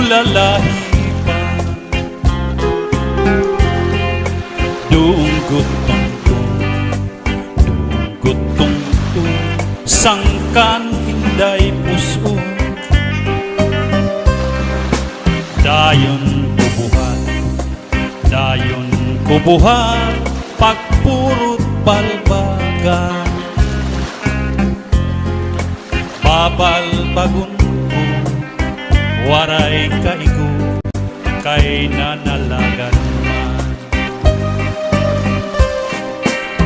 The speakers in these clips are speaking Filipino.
lalahi pa. Dunggot tungtung, dunggot tungtung, sangkan hinday puso. Dayon kubuhat, pagpurot balbagan. Babalbagon ko, waray kaigo, kay nanalagan man.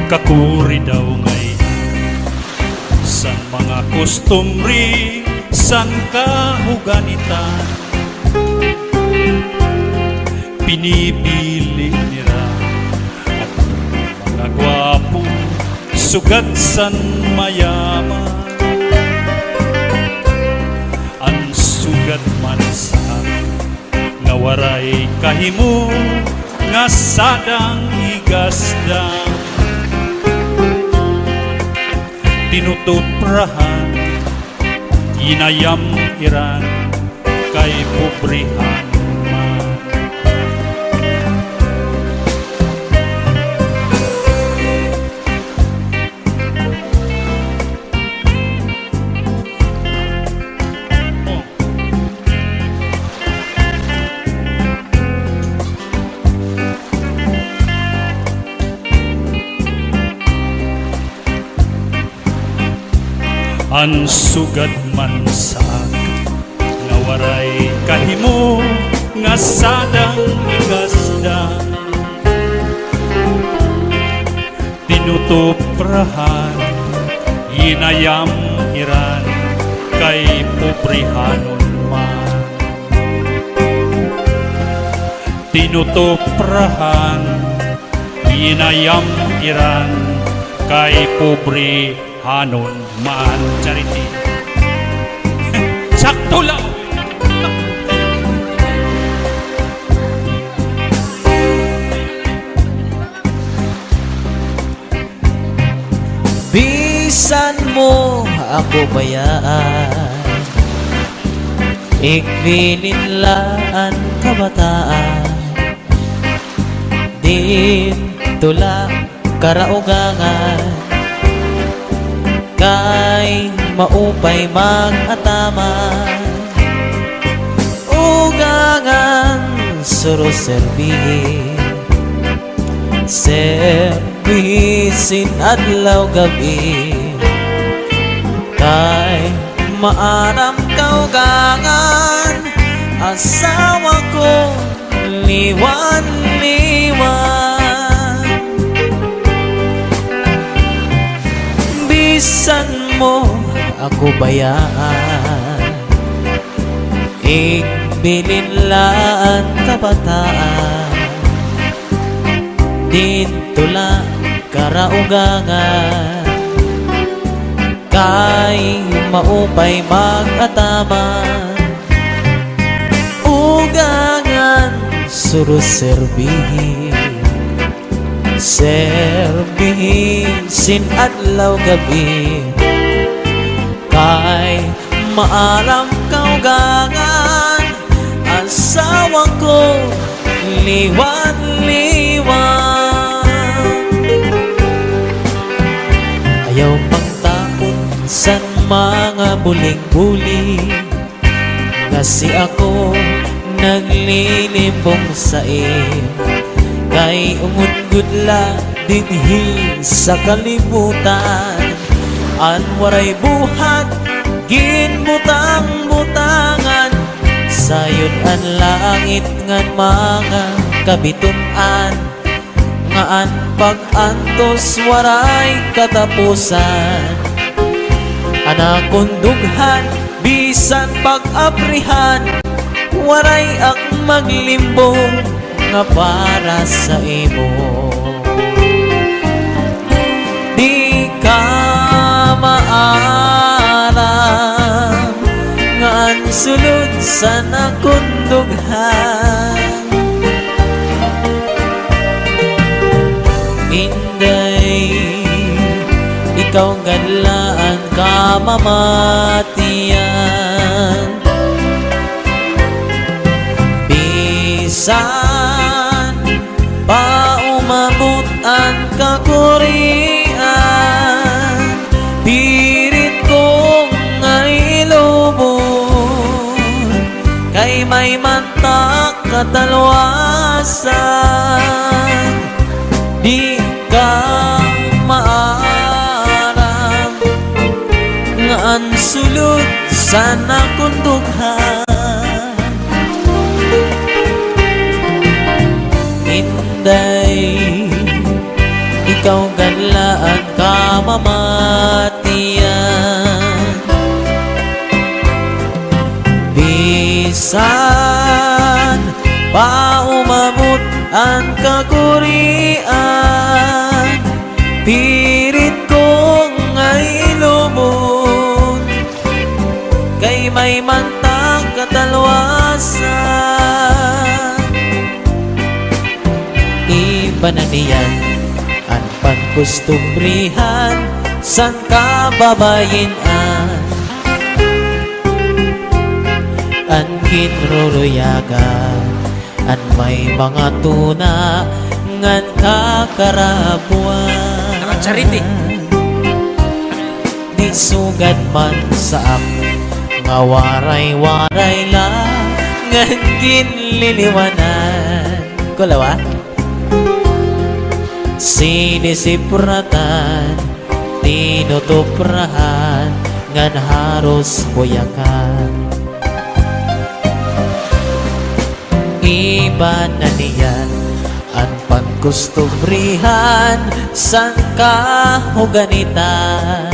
Kakuri daw ngayon, san mga kustumri, san kahuganitan. Pinipili nila at mga gwapo, sugat san mayaman. Ang sugat man sa nga waray kahimo, nga sadang higasdang. Tinutuprahan, inayam iran, kay pobrihan man. Ang sugat man sa nga waray kahimo, nga sadang higasdang. Tinutuprahan, inayam iran, kay pobrihanon man. Tinutuprahan, inayam iran, kay pobrihanon man. Charity. Sakto lang. Bisan mo ako bayaan, ikbininlaan kabataan. Din tula karaugangan, kay maupay mag-ataman. Ugangan suruserbihin, servisin adlaw gabi. Kay maaram kaugangan, asawa ko liwan-liwan. Bisan mo ako bayaan, ikbininlaan kabataan. Dito lang karaugangan, kay maupay mag-ataman. Ugangan suruserbihin, servisin adlaw gabi. Kay maaram kaugangan, asawa ko liwan-liwan. Ayaw pang takot sa mga buling-buling, kasi ako naglilimbong sa kay ungod-gudla dinhi sa kalibutan. An waray buhat ginbutang-butangan, sayon an langit ngan mga kabitunan. Nga an pag-antos waray katapusan. Anakon dughan bisan pag-aprihan, waray ak maglimbong nga para sa imo. Di ka maalam nga ang sulod sa nakundughan. Inday, ikaw ganlaan ka mamatiyan. Bisan pa umabot ang kakurian, pirit kong ngay lubon, kay may mantak katalwasan, di ka maarang nga ang sulod sa nakundughan. Inday, ikaw ganlaan kamamatian, bisan pa umabot ang kakurian, pirit kong ngay lubon, kay may mantang katalwasan. Iba na niyan ang pagkustubrihan sang kababayinan, ang kinruruyagan, at may mga tuna ngan kakarabuan. Nakachariti. Di sugad man sa ak nga waray-waray lang ngan ginliliwanan. Kulawa? Sinisipratan, tinutuprahan, ngan haros buyakan. Iba na niyan ang pagkustubrihan sang kahuganitan,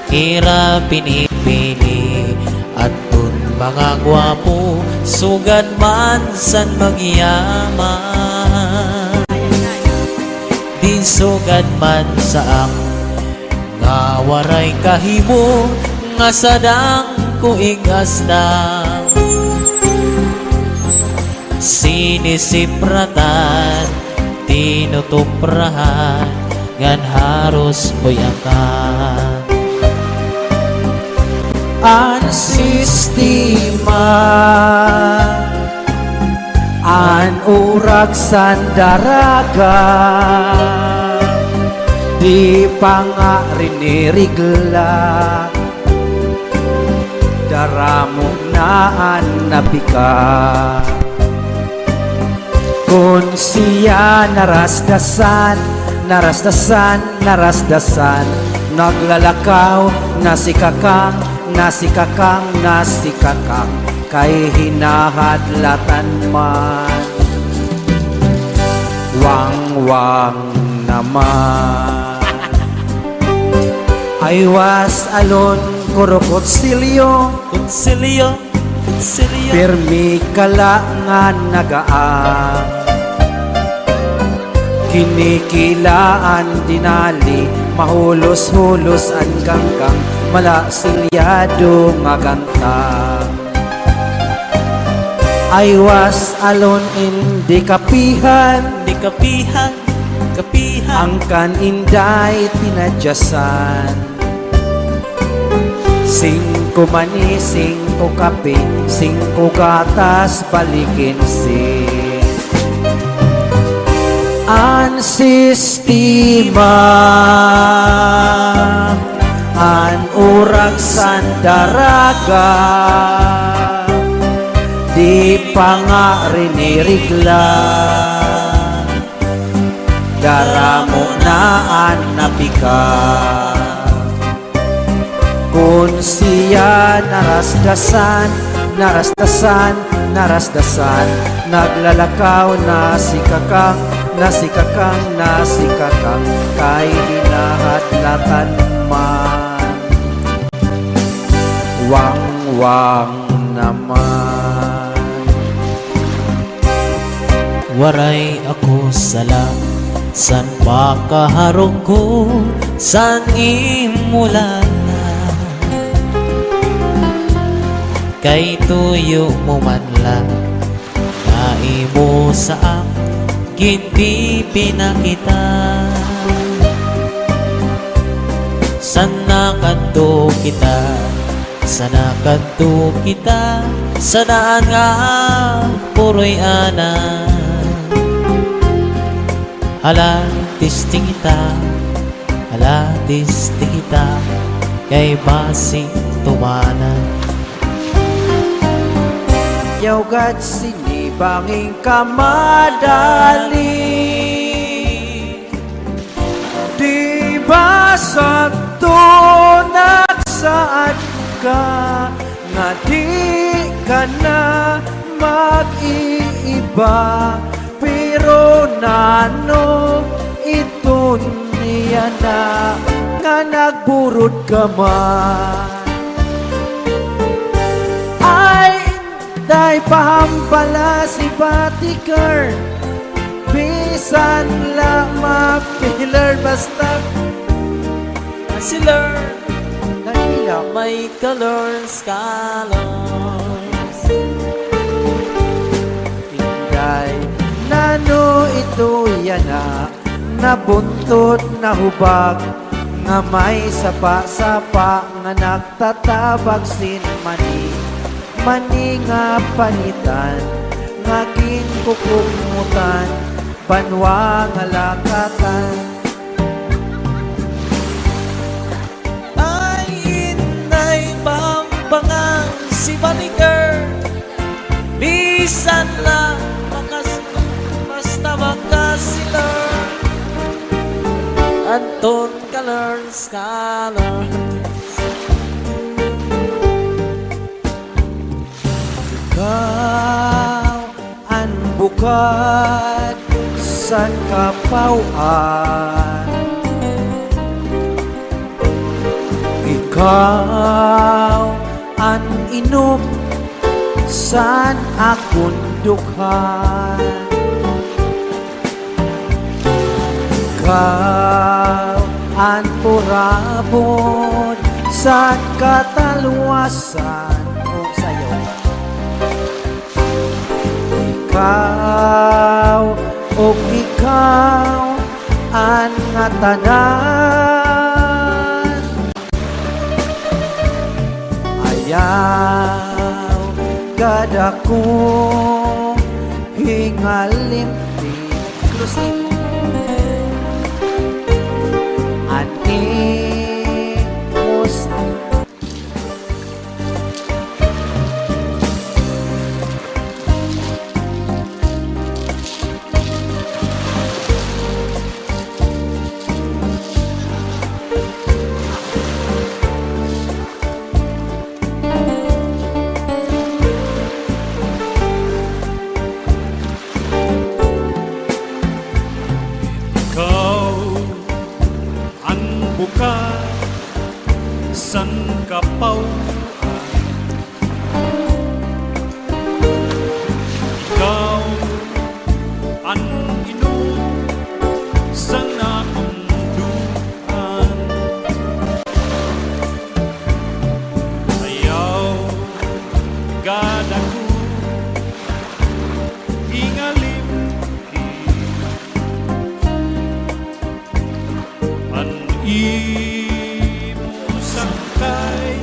kira pinipili at tun mga gwapo, sugad man san magyaman. Di sugad man sa ang nga waray kahimo, nga sadang kuigasdang. Sinisipratan, tinutuprahan, ngan haros buyakan. Ang sistema, ang urag san daraga, di pa nga rinirigla, daramo na ang napika. Kung siya narasdasan, narasdasan, narasdasan, naglalakaw, nasikakang, nasikakang, nasikakang, kay hinahadlatan man. Wang-wang naman. I was alone, kurukot silyo, Konsilyo, konsilyo, pirmi kala nga nagaan. Kinikilaan dinali, mahulos-hulos ang ganggang, malasilyado nga ganta. I was alone in the kapihan, di kapihan, kapihan. ang kaninday tinadyasan. Singko mani, singko kape, singko gatas, balikin ang sistema, ang urag san daraga, di pa nga rinirigla, daramo na ang napika. Kung siya narasdasan, narasdasan, narasdasan, naglalakaw, nasikakang, nasikakang, nasikakang, kay hinahadlatan man. Wang-wang naman. Waray ako sala, san pakaharong ko, san imula na. Kay tuyo mo man lang, naimo sa ginti pinakita. Sana kadto kita, sana kadto kita, sa daan nga puroy ana. Hala, tisting kita, hala, tisting kita, kay basing tumana. Yawgat sinibanging kamadali, di ba sa tunag saad ka, nga di ka na mag-iiba, pero nano ito niya na nga nagburod ka man. Ay, day pahampala si Batiker, bisan lang ma-filler basta Sila nahilak. may colors, colors. Tinday, nano ito yan na, nabuntot na hubag, nga may sapa-sapa, nga nagtatabag sin mani, mani nga panitan, nga kinkukumutan, banwa nga lakatan. Ay, inay pampangang si Batiker, bisan lang basta makasila. Anton colors, colors. Ikaw ang bukad sa kapauan, ikaw ang inom san akong dukhan, ikaw ang purabot sa kataluwasan kung sayo. Ikaw o ikaw ang nga tanan, ayaw gada ko hingalimpi inclusive animos. Ikaw ang bukal san kapauan, ikaw ang inom sa naunduan, ayaw gada ko hingalim an imo sangkay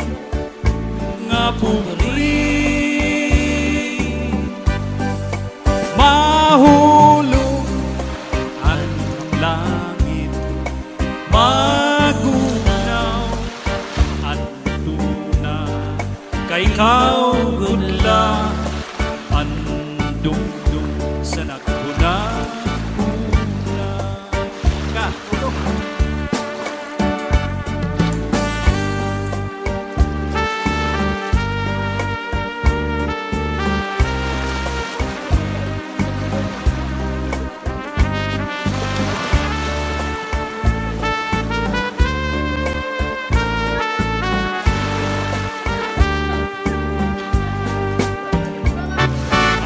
nga pubri, mahulog ang langit, magunaw at tuna, kay ikaw gudla ang dungdung sa naguna ka.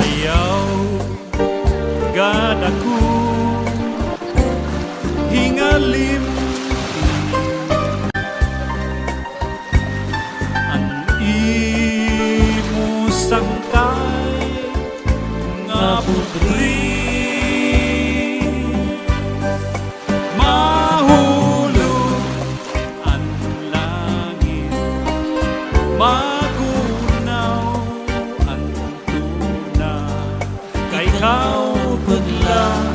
Ayaw gada ko hingalim ang imo sangkay nga putri, mahulog ang langit, magunaw ang ikaw gudla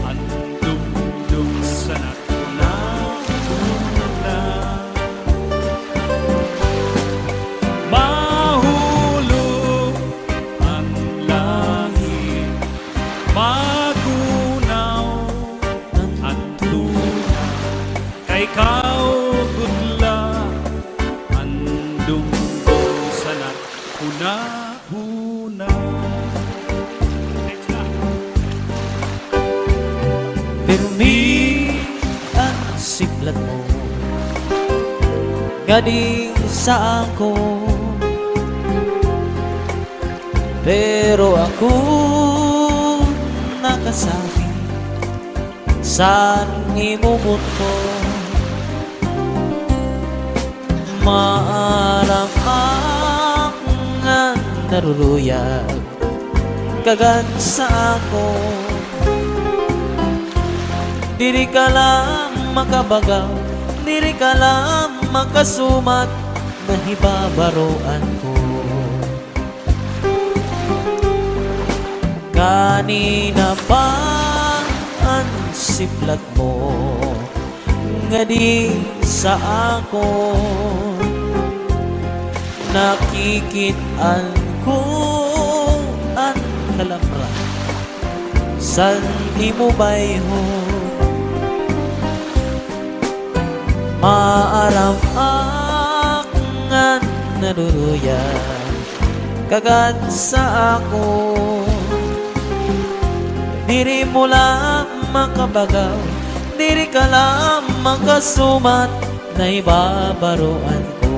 ang dumdum sa natuna. Mahulog ang langit, magunaw ang tuna, kay ikaw gudla ang dumdum sa natuna-una. Pirmi ang siplat mo Gading sa ako, pero ako nakasabi saan imumot ko. Maaram ang naruruyag kagan sa ako. Diri ka lang makabagaw, diri ka lang makasumat, nahibabaroan ko. Kanina pa ang siplat mo nga di sa ako, nakikitaan ko ang kalamra san imo bayho. Maaram ang naruruyan kagad sa ako. Diri mo lang makabagaw, diri ka lang makasumat, na ibabaroan ko.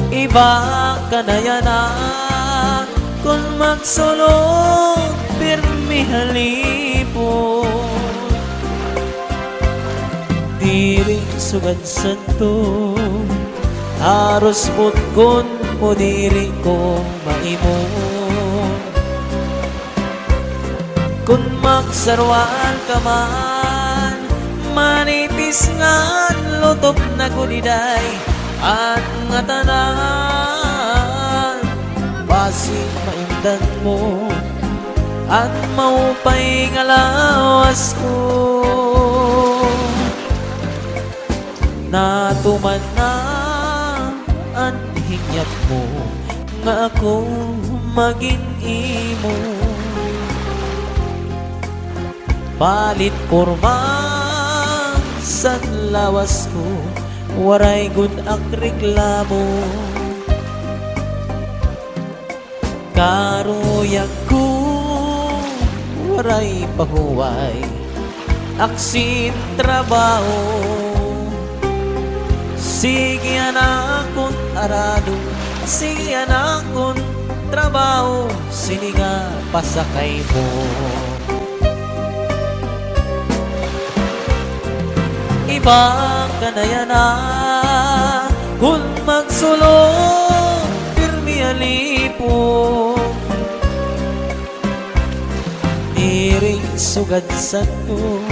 Iba ka na yan kung magsulong pirmi halipo. Diri sugad santo, haros mutkon mo diri ko maimon. Kung magsarwaan ka man, manipis nga lutop na guniday at nga tanan. Basig maimdan mo at maupay nga lawas ko. Natuman na ang hingyat mo nga ako maging imo. Palit porma sa lawas ko, waray gud ak reklamo. Karuyag ko, waray pahuway, aksin trabaho. Sige anakon arado, sige anakon trabaho, sininga pasakay mo. Iba ka na yan kung magsulong pirmi alipo. Iring sugad sa to.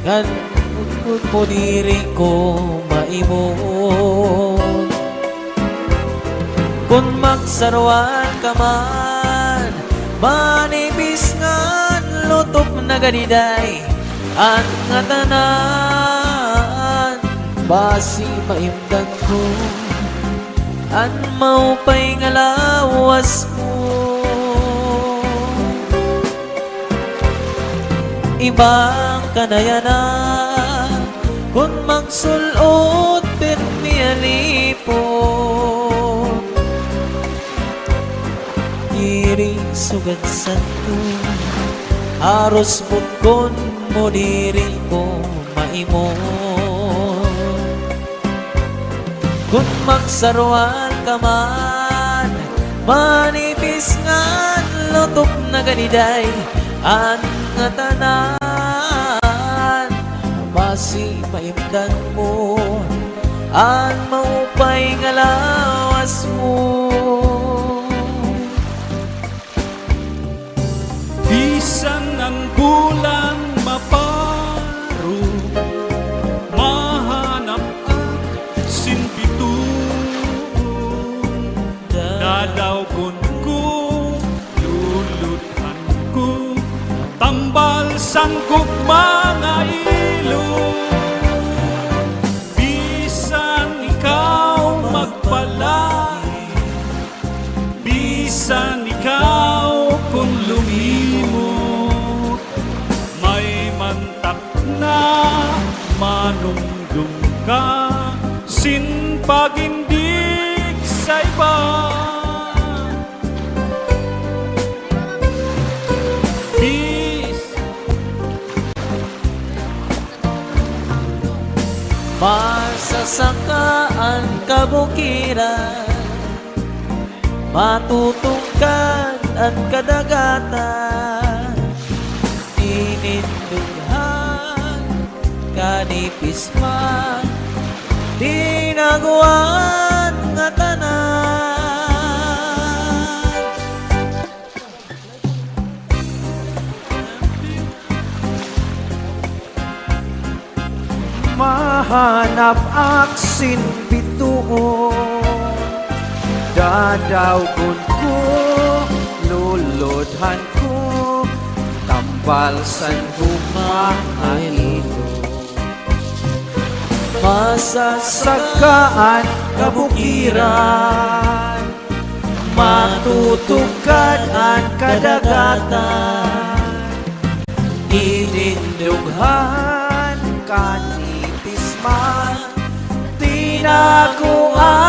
Ngan ugod mo diri ko maimong. Kung magsarwan ka man, manipis ngan lutop na ganiday, ang nga tanan basi maimdan ko, an maupay nga lawas mo. Ibang kanayanan kung magsulot pirmi alipon, diri sugad santo aros butkon mo diri ko maimon. Kung magsarwan ka man, manipis ngan lutop na ganiday, ang nga tanan basi maimdan mo, ang maupay nga lawas mo. Bisan ang bulan maparo, mahanap ang sinbitun. Dadaw kon ko, luluthan ko, tambal sangkog mga ilong. Bisan ikaw magpalay, bisan ikaw kung lumimot, may mantak na manungdong ka, sinpagindig sa iba. Masasakaan kabukiran, matutungkad at kadagatan, tinindughan kanipis man, dinaguan nga tanan. Mahanap aksin bituon, dadawgon ko, lulodhan ko, tambal san humahalino. Masasagaan kabukiran, matutugkad ang kadagatan, inindughan kanipis man, tinakuan